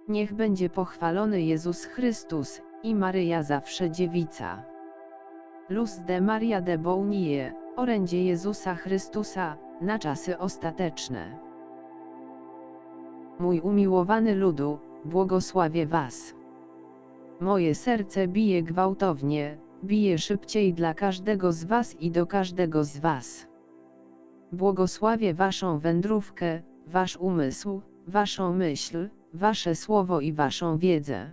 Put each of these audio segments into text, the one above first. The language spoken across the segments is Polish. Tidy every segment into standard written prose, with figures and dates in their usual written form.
Niech będzie pochwalony Jezus Chrystus i Maryja zawsze dziewica. Luz de Maria de Bounie, orędzie Jezusa Chrystusa, na czasy ostateczne. Mój umiłowany ludu, błogosławię was. Moje serce bije gwałtownie, bije szybciej dla każdego z was i do każdego z was. Błogosławię waszą wędrówkę, wasz umysł, waszą myśl, wasze słowo i waszą wiedzę.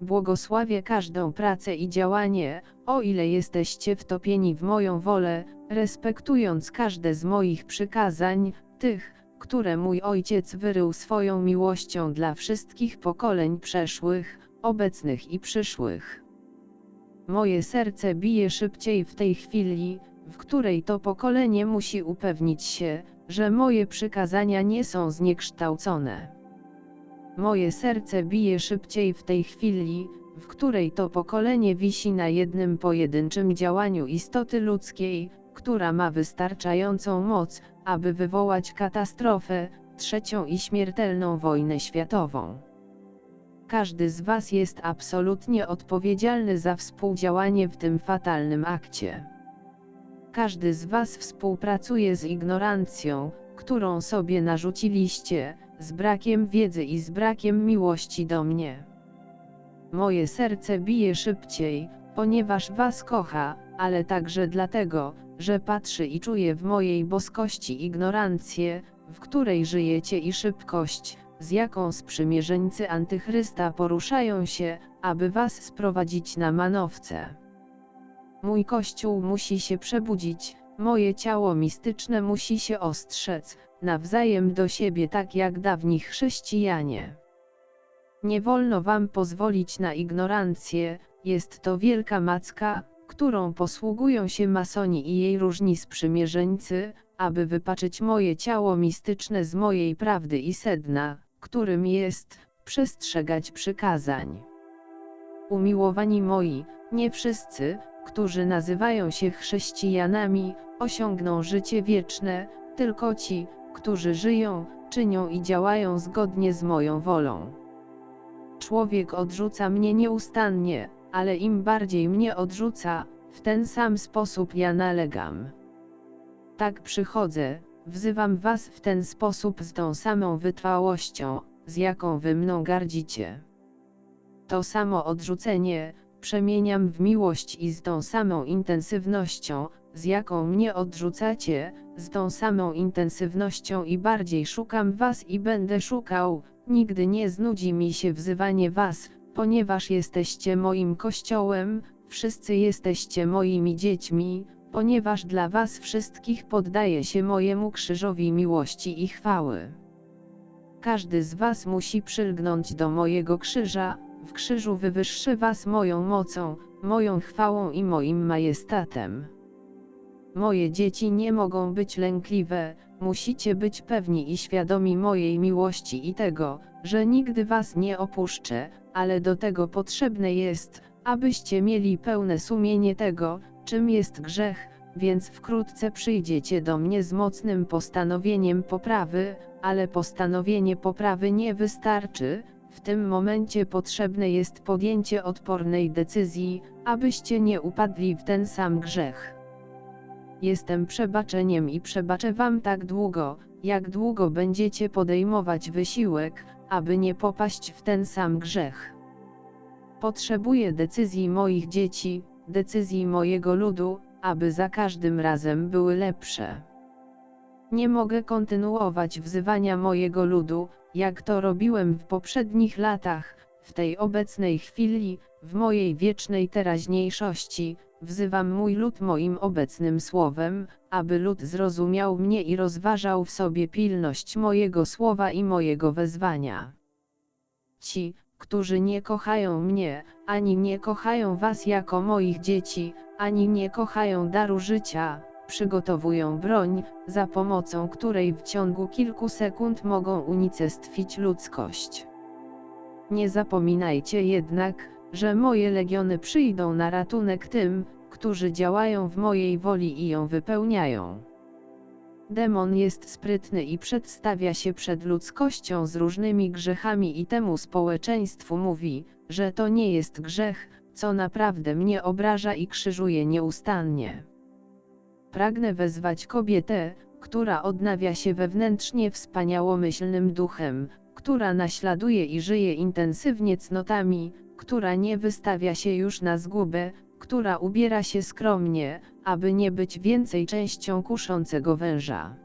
Błogosławię każdą pracę i działanie, o ile jesteście wtopieni w moją wolę, respektując każde z moich przykazań, tych, które mój Ojciec wyrył swoją miłością dla wszystkich pokoleń przeszłych, obecnych i przyszłych. Moje serce bije szybciej w tej chwili, w której to pokolenie musi upewnić się, że moje przykazania nie są zniekształcone. Moje serce bije szybciej w tej chwili, w której to pokolenie wisi na jednym pojedynczym działaniu istoty ludzkiej, która ma wystarczającą moc, aby wywołać katastrofę, trzecią i śmiertelną wojnę światową. Każdy z was jest absolutnie odpowiedzialny za współdziałanie w tym fatalnym akcie. Każdy z was współpracuje z ignorancją, którą sobie narzuciliście, z brakiem wiedzy i z brakiem miłości do mnie. Moje serce bije szybciej, ponieważ was kocha, ale także dlatego, że patrzy i czuje w mojej boskości ignorancję, w której żyjecie i szybkość, z jaką sprzymierzeńcy Antychrysta poruszają się, aby was sprowadzić na manowce. Mój Kościół musi się przebudzić, moje ciało mistyczne musi się ostrzec, nawzajem do siebie tak jak dawni chrześcijanie. Nie wolno wam pozwolić na ignorancję, jest to wielka macka, którą posługują się masoni i jej różni sprzymierzeńcy, aby wypaczyć moje ciało mistyczne z mojej prawdy i sedna, którym jest przestrzegać przykazań. Umiłowani moi, nie wszyscy, którzy nazywają się chrześcijanami, osiągną życie wieczne, tylko ci, którzy żyją, czynią i działają zgodnie z moją wolą. Człowiek odrzuca mnie nieustannie, ale im bardziej mnie odrzuca, w ten sam sposób ja nalegam. Tak przychodzę, wzywam was w ten sposób z tą samą wytrwałością, z jaką wy mną gardzicie. To samo odrzucenie przemieniam w miłość i z tą samą intensywnością, z jaką mnie odrzucacie, z tą samą intensywnością i bardziej szukam was i będę szukał, nigdy nie znudzi mi się wzywanie was, ponieważ jesteście moim Kościołem, wszyscy jesteście moimi dziećmi, ponieważ dla was wszystkich poddaję się mojemu krzyżowi miłości i chwały. Każdy z was musi przylgnąć do mojego krzyża, w krzyżu wywyższy was moją mocą, moją chwałą i moim majestatem. Moje dzieci nie mogą być lękliwe, musicie być pewni i świadomi mojej miłości i tego, że nigdy was nie opuszczę, ale do tego potrzebne jest, abyście mieli pełne sumienie tego, czym jest grzech, więc wkrótce przyjdziecie do mnie z mocnym postanowieniem poprawy, ale postanowienie poprawy nie wystarczy, w tym momencie potrzebne jest podjęcie odpornej decyzji, abyście nie upadli w ten sam grzech. Jestem przebaczeniem i przebaczę wam tak długo, jak długo będziecie podejmować wysiłek, aby nie popaść w ten sam grzech. Potrzebuję decyzji moich dzieci, decyzji mojego ludu, aby za każdym razem były lepsze. Nie mogę kontynuować wzywania mojego ludu, jak to robiłem w poprzednich latach, w tej obecnej chwili, w mojej wiecznej teraźniejszości, wzywam mój lud moim obecnym słowem, aby lud zrozumiał mnie i rozważał w sobie pilność mojego słowa i mojego wezwania. Ci, którzy nie kochają mnie, ani nie kochają was jako moich dzieci, ani nie kochają daru życia, przygotowują broń, za pomocą której w ciągu kilku sekund mogą unicestwić ludzkość. Nie zapominajcie jednak, że moje legiony przyjdą na ratunek tym, którzy działają w mojej woli i ją wypełniają. Demon jest sprytny i przedstawia się przed ludzkością z różnymi grzechami i temu społeczeństwu mówi, że to nie jest grzech, co naprawdę mnie obraża i krzyżuje nieustannie. Pragnę wezwać kobietę, która odnawia się wewnętrznie wspaniałomyślnym duchem, która naśladuje i żyje intensywnie cnotami, która nie wystawia się już na zgubę, która ubiera się skromnie, aby nie być więcej częścią kuszącego węża.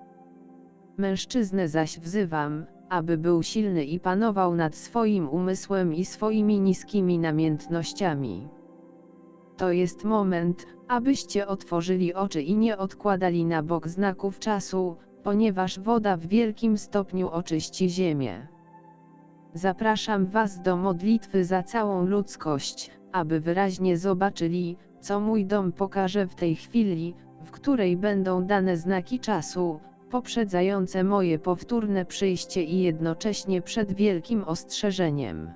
Mężczyznę zaś wzywam, aby był silny i panował nad swoim umysłem i swoimi niskimi namiętnościami. To jest moment, abyście otworzyli oczy i nie odkładali na bok znaków czasu, ponieważ woda w wielkim stopniu oczyści ziemię. Zapraszam was do modlitwy za całą ludzkość, aby wyraźnie zobaczyli, co mój dom pokaże w tej chwili, w której będą dane znaki czasu, poprzedzające moje powtórne przyjście i jednocześnie przed wielkim ostrzeżeniem.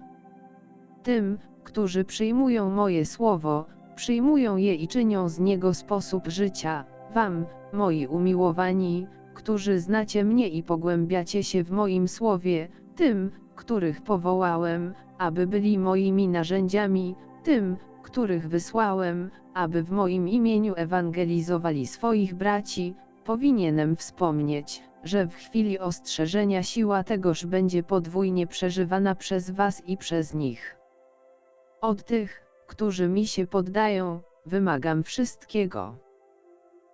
Tym, którzy przyjmują moje słowo, przyjmują je i czynią z niego sposób życia, wam, moi umiłowani, którzy znacie mnie i pogłębiacie się w moim słowie, tym, których powołałem, aby byli moimi narzędziami, tym, których wysłałem, aby w moim imieniu ewangelizowali swoich braci, powinienem wspomnieć, że w chwili ostrzeżenia siła tegoż będzie podwójnie przeżywana przez was i przez nich. Od tych, którzy mi się poddają, wymagam wszystkiego.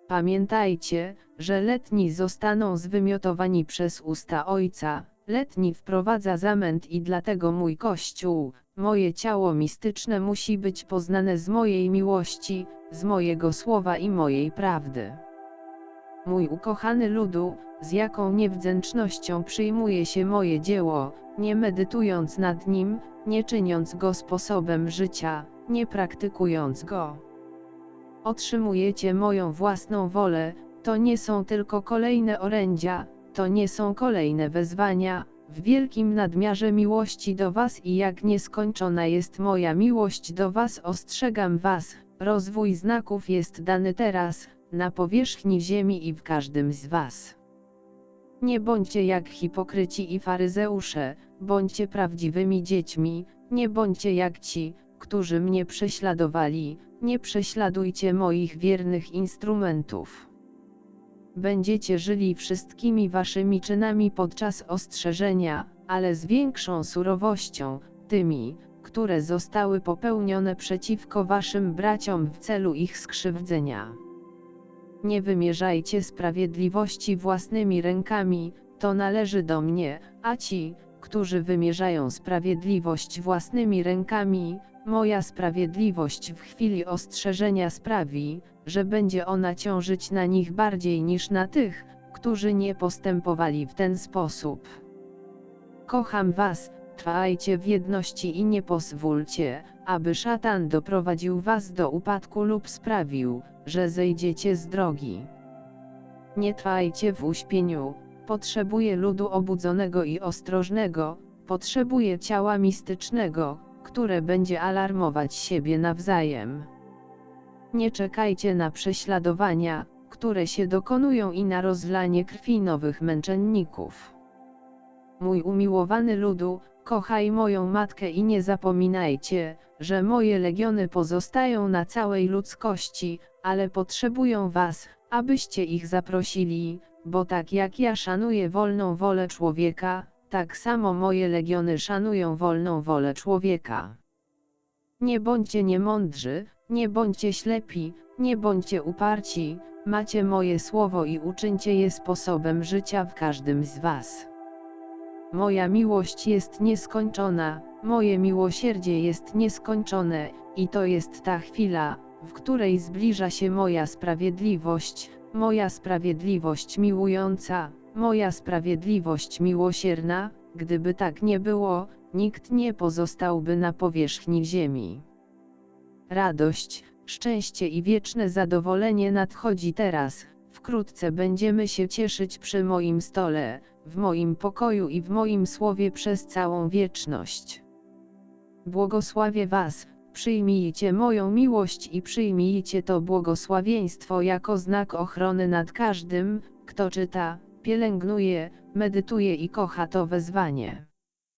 Pamiętajcie, że letni zostaną zwymiotowani przez usta Ojca, letni wprowadza zamęt i dlatego mój Kościół, moje ciało mistyczne musi być poznane z mojej miłości, z mojego słowa i mojej prawdy. Mój ukochany ludu, z jaką niewdzięcznością przyjmuje się moje dzieło, nie medytując nad nim, nie czyniąc go sposobem życia, nie praktykując go. Otrzymujecie moją własną wolę, to nie są tylko kolejne orędzia, to nie są kolejne wezwania, w wielkim nadmiarze miłości do was i jak nieskończona jest moja miłość do was ostrzegam was, rozwój znaków jest dany teraz, na powierzchni ziemi i w każdym z was. Nie bądźcie jak hipokryci i faryzeusze, bądźcie prawdziwymi dziećmi, nie bądźcie jak ci, którzy mnie prześladowali, nie prześladujcie moich wiernych instrumentów. Będziecie żyli wszystkimi waszymi czynami podczas ostrzeżenia, ale z większą surowością, tymi, które zostały popełnione przeciwko waszym braciom w celu ich skrzywdzenia. Nie wymierzajcie sprawiedliwości własnymi rękami, to należy do mnie, a ci, którzy wymierzają sprawiedliwość własnymi rękami, moja sprawiedliwość w chwili ostrzeżenia sprawi, że będzie ona ciążyć na nich bardziej niż na tych, którzy nie postępowali w ten sposób. Kocham was, trwajcie w jedności i nie pozwólcie, aby szatan doprowadził was do upadku lub sprawił, że zejdziecie z drogi. Nie trwajcie w uśpieniu, potrzebuję ludu obudzonego i ostrożnego, potrzebuję ciała mistycznego, które będzie alarmować siebie nawzajem. Nie czekajcie na prześladowania, które się dokonują i na rozlanie krwi nowych męczenników. Mój umiłowany ludu, kochaj moją matkę i nie zapominajcie, że moje legiony pozostają na całej ludzkości, ale potrzebują was, abyście ich zaprosili, bo tak jak ja szanuję wolną wolę człowieka, tak samo moje legiony szanują wolną wolę człowieka. Nie bądźcie niemądrzy, nie bądźcie ślepi, nie bądźcie uparci, macie moje słowo i uczyńcie je sposobem życia w każdym z was. Moja miłość jest nieskończona, moje miłosierdzie jest nieskończone, i to jest ta chwila, w której zbliża się moja sprawiedliwość miłująca, moja sprawiedliwość miłosierna. Gdyby tak nie było, nikt nie pozostałby na powierzchni ziemi. Radość, szczęście i wieczne zadowolenie nadchodzi teraz, wkrótce będziemy się cieszyć przy moim stole, w moim pokoju i w moim słowie przez całą wieczność. Błogosławię was, przyjmijcie moją miłość i przyjmijcie to błogosławieństwo jako znak ochrony nad każdym, Kto czyta, pielęgnuje, medytuje i kocha to wezwanie.